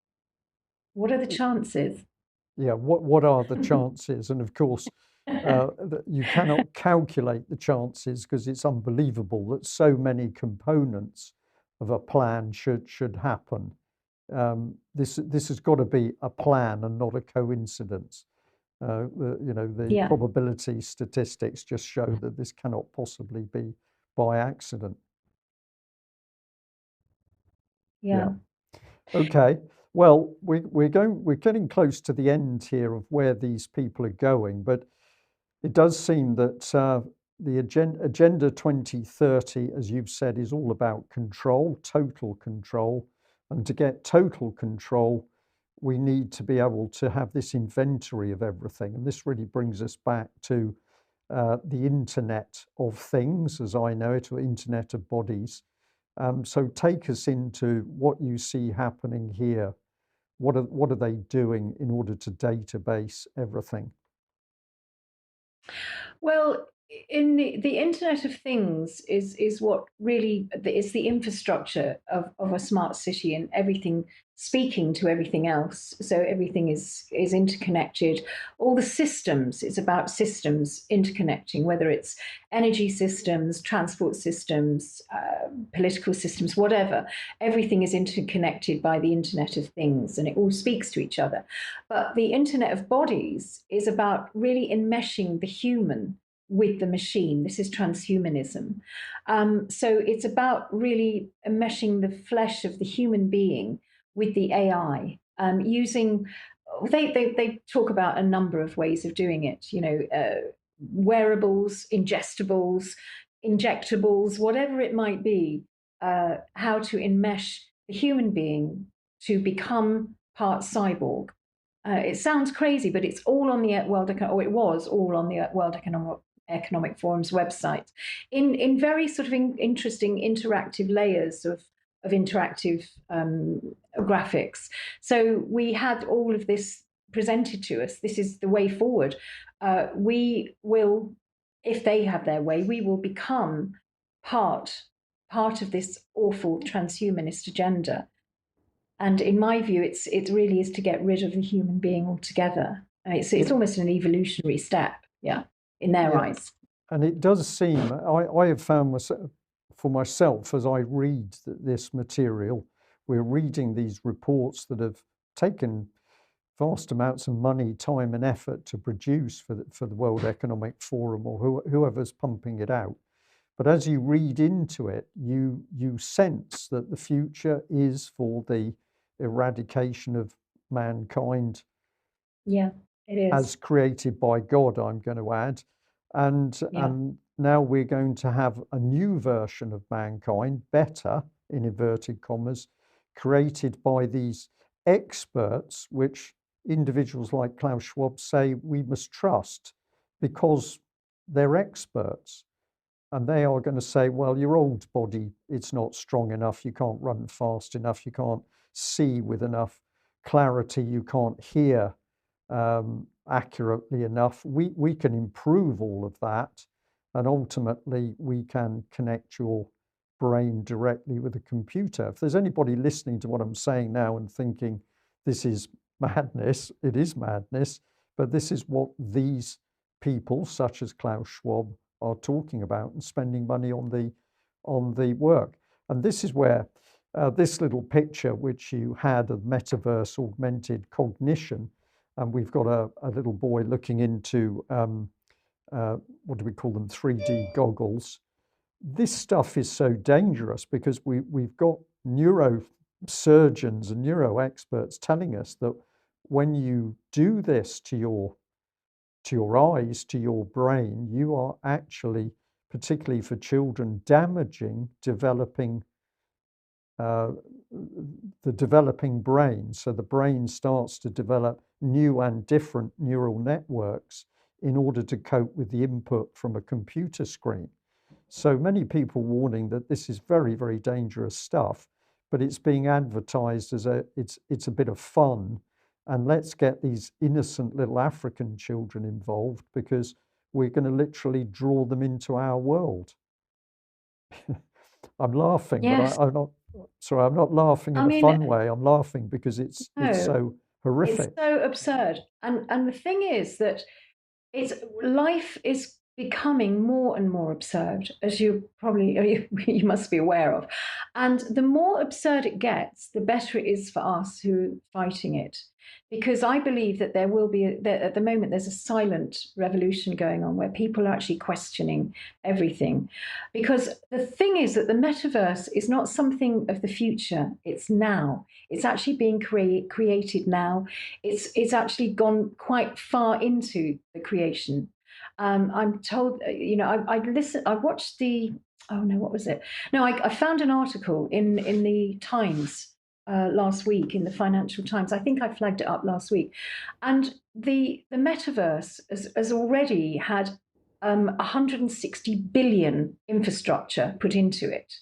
What are the chances? Yeah, what are the chances? And of course, you cannot calculate the chances, because it's unbelievable that so many components of a plan should happen. This has got to be a plan and not a coincidence. The probability statistics just show that this cannot possibly be by accident. Yeah. Okay. Well, we're getting close to the end here of where these people are going, but it does seem that the Agenda 2030, as you've said, is all about control, total control. And to get total control, we need to be able to have this inventory of everything. And this really brings us back to the Internet of Things, as I know it, or Internet of Bodies. So take us into what you see happening here. What are they doing in order to database everything? Well, in the Internet of Things is what really is the infrastructure of a smart city, and everything speaking to everything else. So everything is interconnected. All the systems, it's about systems interconnecting, whether it's energy systems, transport systems, political systems, whatever. Everything is interconnected by the Internet of Things, and it all speaks to each other. But the Internet of Bodies is about really enmeshing the human with the machine. This is transhumanism. So it's about really enmeshing the flesh of the human being with the AI, using, they talk about a number of ways of doing it, wearables, ingestibles, injectables, whatever it might be, how to enmesh the human being to become part cyborg. It sounds crazy, but it's all on the it was all on the World Economic Forum's website, in very sort of interesting interactive layers of interactive graphics. So we had all of this presented to us. This is the way forward. We will, if they have their way, we will become part of this awful transhumanist agenda. And in my view, it really is to get rid of the human being altogether. It's It, almost an evolutionary step, yeah, in their yeah, eyes. and it does seem, I have found myself, for myself, as I read this material, we're reading these reports that have taken vast amounts of money, time, and effort to produce for the World Economic Forum or whoever's pumping it out. But as you read into it, you sense that the future is for the eradication of mankind Yeah, it as is. created by God, I'm going to add. Yeah, And now we're going to have a new version of mankind, better, in inverted commas, created by these experts, which individuals like Klaus Schwab say we must trust because they're experts. And they are going to say, well, your old body, it's not strong enough, you can't run fast enough, you can't see with enough clarity, you can't hear accurately enough. We can improve all of that, and ultimately we can connect your brain directly with a computer. If there's anybody listening to what I'm saying now and thinking this is madness, it is madness, but this is what these people, such as Klaus Schwab, are talking about and spending money on the work. And this is where this little picture, which you had of metaverse augmented cognition, and we've got a little boy looking into what do we call them, 3D goggles. This stuff is so dangerous because we've got neurosurgeons and neuro experts telling us that when you do this to your eyes, to your brain, you are actually, particularly for children, damaging uh, the developing brain. So the brain starts to develop new and different neural networks in order to cope with the input from a computer screen. So many people warning that this is very, very dangerous stuff, but it's being advertised as it's a bit of fun, and let's get these innocent little African children involved because we're going to literally draw them into our world. I'm laughing, but yes. I'm not sorry, I'm not laughing I in a mean, fun way. I'm laughing because it's no, so it's horrific. so absurd. And the thing is that it's life is becoming more and more absurd, as you probably you must be aware of. And the more absurd it gets, the better it is for us who are fighting it. Because I believe that there will be, that at the moment, there's a silent revolution going on where people are actually questioning everything. Because the thing is that the metaverse is not something of the future, it's now. It's actually being created now. It's actually gone quite far into the creation. I'm told, I watched the, oh no, what was it? No, I found an article in the Times last week, in the Financial Times. I think I flagged it up last week, and the metaverse has already had 160 billion infrastructure put into it,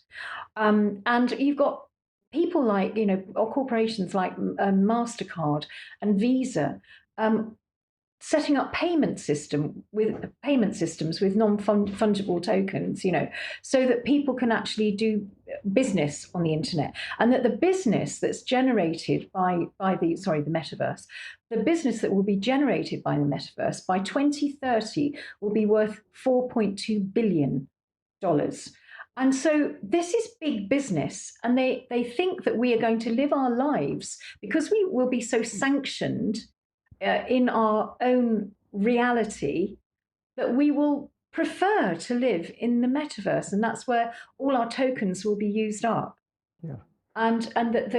and you've got people like, or corporations like Mastercard and Visa, um, setting up payment systems with non-fungible tokens, so that people can actually do business on the internet, and that the business that's generated by the metaverse, the business that will be generated by the metaverse by 2030 will be worth $4.2 billion. And so this is big business, and they think that we are going to live our lives, because we will be so sanctioned in our own reality, that we will prefer to live in the metaverse, and that's where all our tokens will be used up. Yeah. And that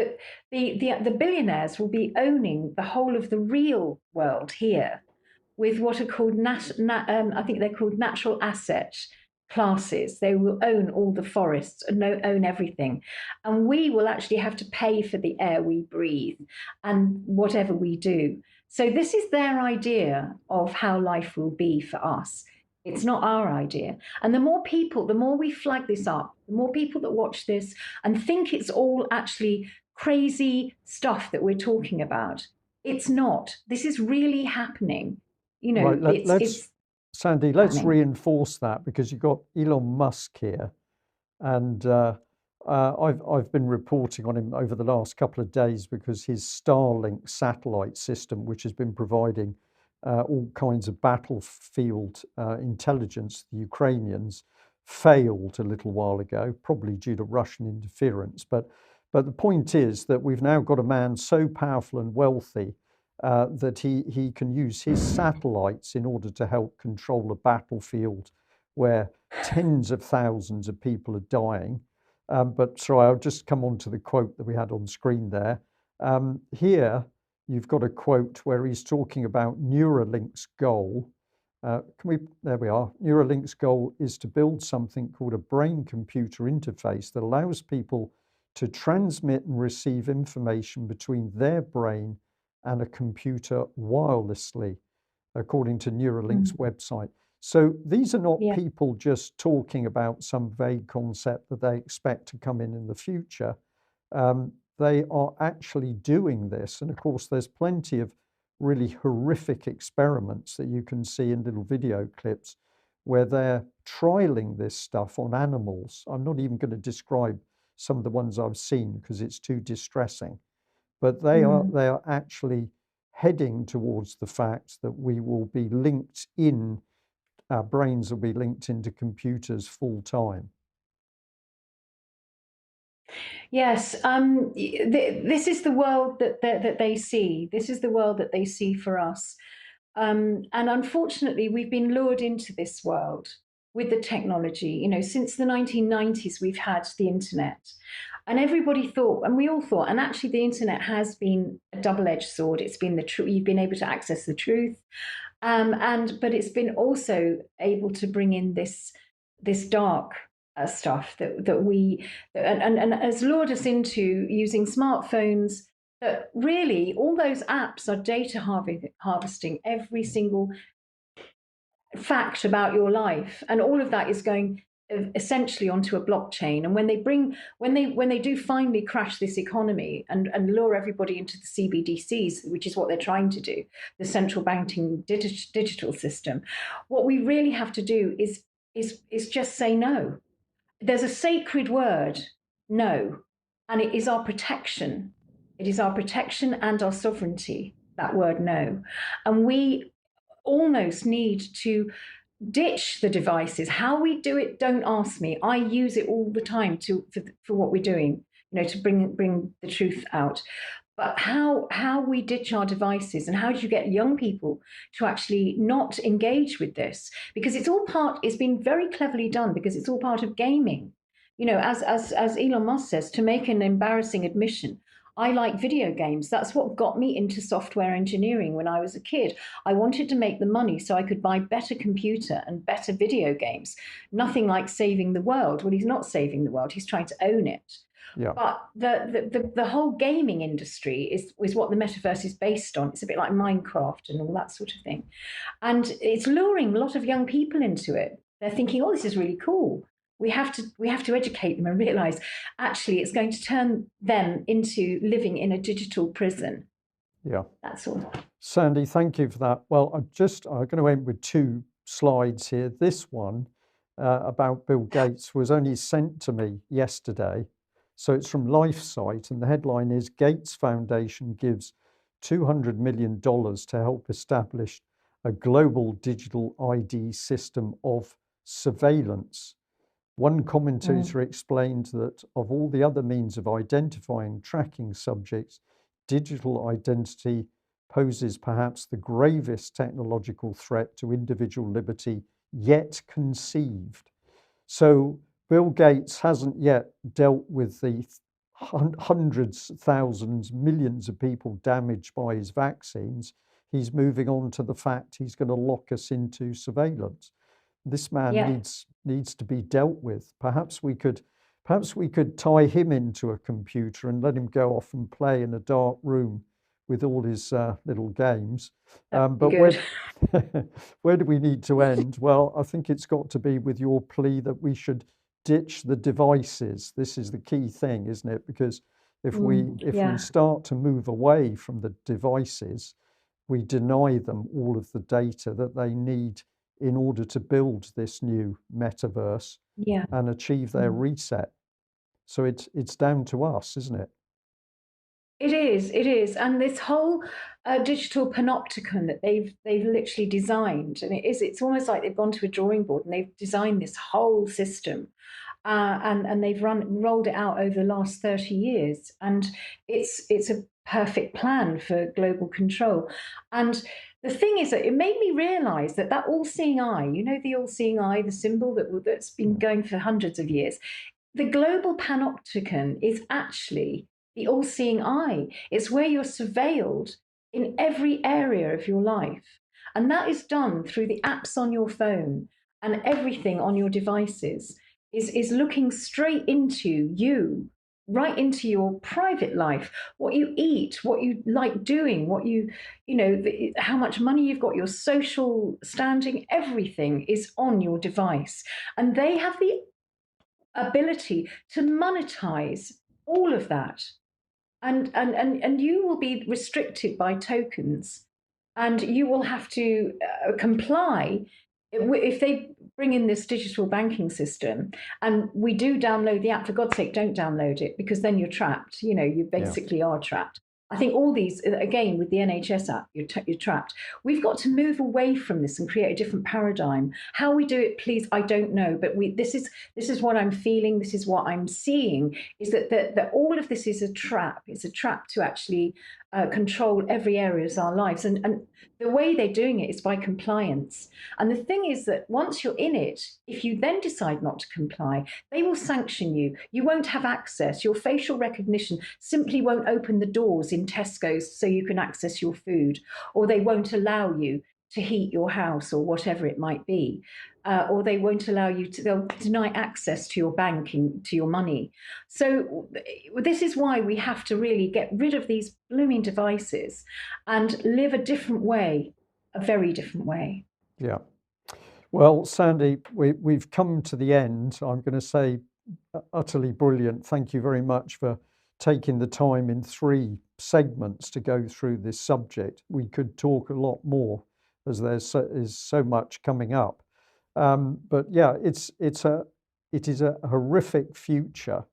the billionaires will be owning the whole of the real world here, with what are called I think they're called natural asset classes. They will own all the forests and own everything, and we will actually have to pay for the air we breathe and whatever we do. So this is their idea of how life will be for us. It's not our idea. And the more people, the more we flag this up, the more people that watch this and think it's all actually crazy stuff that we're talking about. It's not. This is really happening. Right, let's, It's Sandy, let's happening. reinforce that because you've got Elon Musk here, and I've been reporting on him over the last couple of days because his Starlink satellite system, which has been providing all kinds of battlefield intelligence to the Ukrainians, failed a little while ago, probably due to Russian interference. But the point is that we've now got a man so powerful and wealthy that he can use his satellites in order to help control a battlefield where tens of thousands of people are dying. But sorry, I'll just come on to the quote that we had on screen there. Here, you've got a quote where he's talking about Neuralink's goal. There we are. Neuralink's goal is to build something called a brain-computer interface that allows people to transmit and receive information between their brain and a computer wirelessly, according to Neuralink's website. So these are not people just talking about some vague concept that they expect to come in the future. They are actually doing this. And of course, there's plenty of really horrific experiments that you can see in little video clips where they're trialing this stuff on animals. I'm not even going to describe some of the ones I've seen because it's too distressing. But they are actually heading towards the fact that we will be linked in, our brains will be linked into computers full time. Yes, this is the world that they see. This is the world that they see for us. And unfortunately, we've been lured into this world with the technology. You know, since the 1990s, we've had the internet. And everybody thought, and we all thought, and actually the internet has been a double-edged sword. It's been the truth. You've been able to access the truth. But it's been also able to bring in this dark stuff and has lured us into using smartphones. That really, all those apps are data harvesting every single fact about your life, and all of that is going essentially onto a blockchain. And when they do finally crash this economy and lure everybody into the CBDCs, which is what they're trying to do, the central banking digital system, what we really have to do is just say no. There's a sacred word, no, and it is our protection. It is our protection and our sovereignty, that word no. And we almost need to ditch the devices. How we do it, don't ask me. I use it all the time for what we're doing, you know, to bring the truth out. But how we ditch our devices, and how do you get young people to actually not engage with this? Because it's been very cleverly done, because it's all part of gaming. You know, as Elon Musk says, to make an embarrassing admission, I like video games. That's what got me into software engineering when I was a kid. I wanted to make the money so I could buy better computer and better video games. Nothing like saving the world. Well, he's not saving the world. He's trying to own it. Yeah. But the whole gaming industry is what the metaverse is based on. It's a bit like Minecraft and all that sort of thing. And it's luring a lot of young people into it. They're thinking, oh, this is really cool. We have to educate them and realize actually it's going to turn them into living in a digital prison. Yeah. That's all. Sandi, thank you for that. Well, I'm going to end with two slides here. This one about Bill Gates was only sent to me yesterday. So it's from LifeSite, and the headline is Gates Foundation gives $200 million to help establish a global digital ID system of surveillance. One commentator explained that of all the other means of identifying and tracking subjects, digital identity poses perhaps the gravest technological threat to individual liberty yet conceived. So Bill Gates hasn't yet dealt with the hundreds, thousands, millions of people damaged by his vaccines. He's moving on to the fact he's going to lock us into surveillance. This man needs to be dealt with. Perhaps we could tie him into a computer and let him go off and play in a dark room with all his little games. But where do we need to end? Well, I think it's got to be with your plea that we should ditch the devices. This is the key thing, isn't it? Because if we start to move away from the devices, we deny them all of the data that they need in order to build this new metaverse and achieve their reset. So it's down to us, isn't it? It is, and this whole digital panopticon that they've literally designed, and it's almost like they've gone to a drawing board and they've designed this whole system, and they've rolled it out over the last 30 years, and it's a perfect plan for global control. And the thing is that it made me realize that all-seeing eye, you know, the all-seeing eye, the symbol that's been going for hundreds of years, the global panopticon is actually the all seeing eye. It's where you're surveilled in every area of your life. And that is done through the apps on your phone, and everything on your devices is looking straight into you, right into your private life, what you eat, what you like doing, how much money you've got, your social standing, everything is on your device. And they have the ability to monetize all of that, and you will be restricted by tokens, and you will have to comply if they bring in this digital banking system. And we do download the app. For God's sake, don't download it, because then you're trapped. You know, you Yeah. basically are trapped. I think all these, again, with the NHS app, you're trapped. We've got to move away from this and create a different paradigm. How we do it, please, I don't know. But this is what I'm feeling. This is what I'm seeing. Is that all of this is a trap. It's a trap to actually control every area of our lives. And the way they're doing it is by compliance. And the thing is that once you're in it, if you then decide not to comply, they will sanction you. You won't have access. Your facial recognition simply won't open the doors in Tesco's so you can access your food, or they won't allow you to heat your house, or whatever it might be. Or they won't allow you to, they'll deny access to your banking, to your money. So this is why we have to really get rid of these blooming devices and live a different way, a very different way. Yeah. Well, Sandi, we've come to the end. I'm going to say utterly brilliant. Thank you very much for taking the time in 3 segments to go through this subject. We could talk a lot more, as is so much coming up. But yeah, it is a horrific future.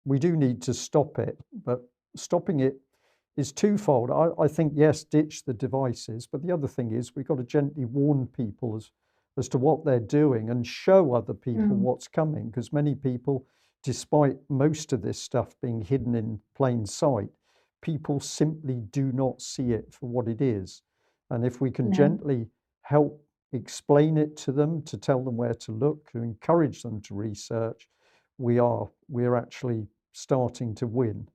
We do need to stop it, but stopping it is twofold. I think, yes, ditch the devices, but the other thing is we've got to gently warn people as to what they're doing, and show other people what's coming, because many people, despite most of this stuff being hidden in plain sight, people simply do not see it for what it is. And if we can No. gently help explain it to them, to tell them where to look, to encourage them to research, we're actually starting to win.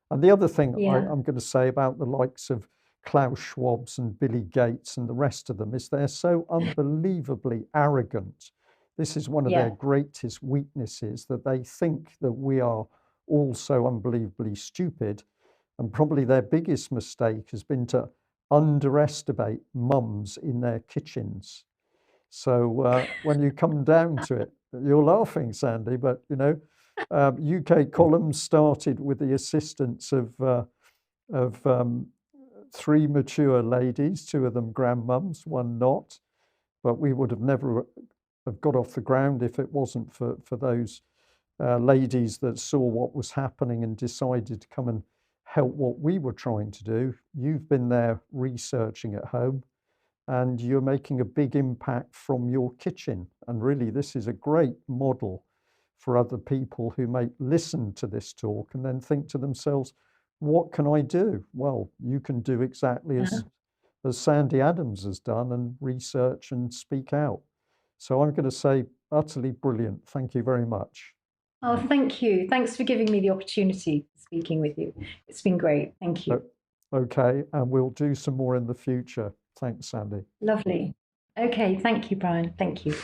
And the other thing Yeah. I'm going to say about the likes of Klaus Schwab's and Billy Gates and the rest of them is they're so unbelievably arrogant. This is one of their Yeah. greatest weaknesses, that they think that we are all so unbelievably stupid. And probably their biggest mistake has been to underestimate mums in their kitchens. So when you come down to it, you're laughing, Sandi, but UK columns started with the assistance of 3 mature ladies, 2 of them grandmums, 1 not. But we would have never have got off the ground if it wasn't for those ladies that saw what was happening and decided to come and help what we were trying to do. You've been there researching at home, and you're making a big impact from your kitchen. And really, this is a great model for other people who may listen to this talk and then think to themselves, what can I do? Well, you can do exactly as Sandi Adams has done, and research and speak out. So I'm going to say utterly brilliant. Thank you very much. Oh, thank you. Thanks for giving me the opportunity of speaking with you. It's been great. Thank you. Okay, and we'll do some more in the future. Thanks, Sandi. Lovely. Okay. Thank you, Brian. Thank you.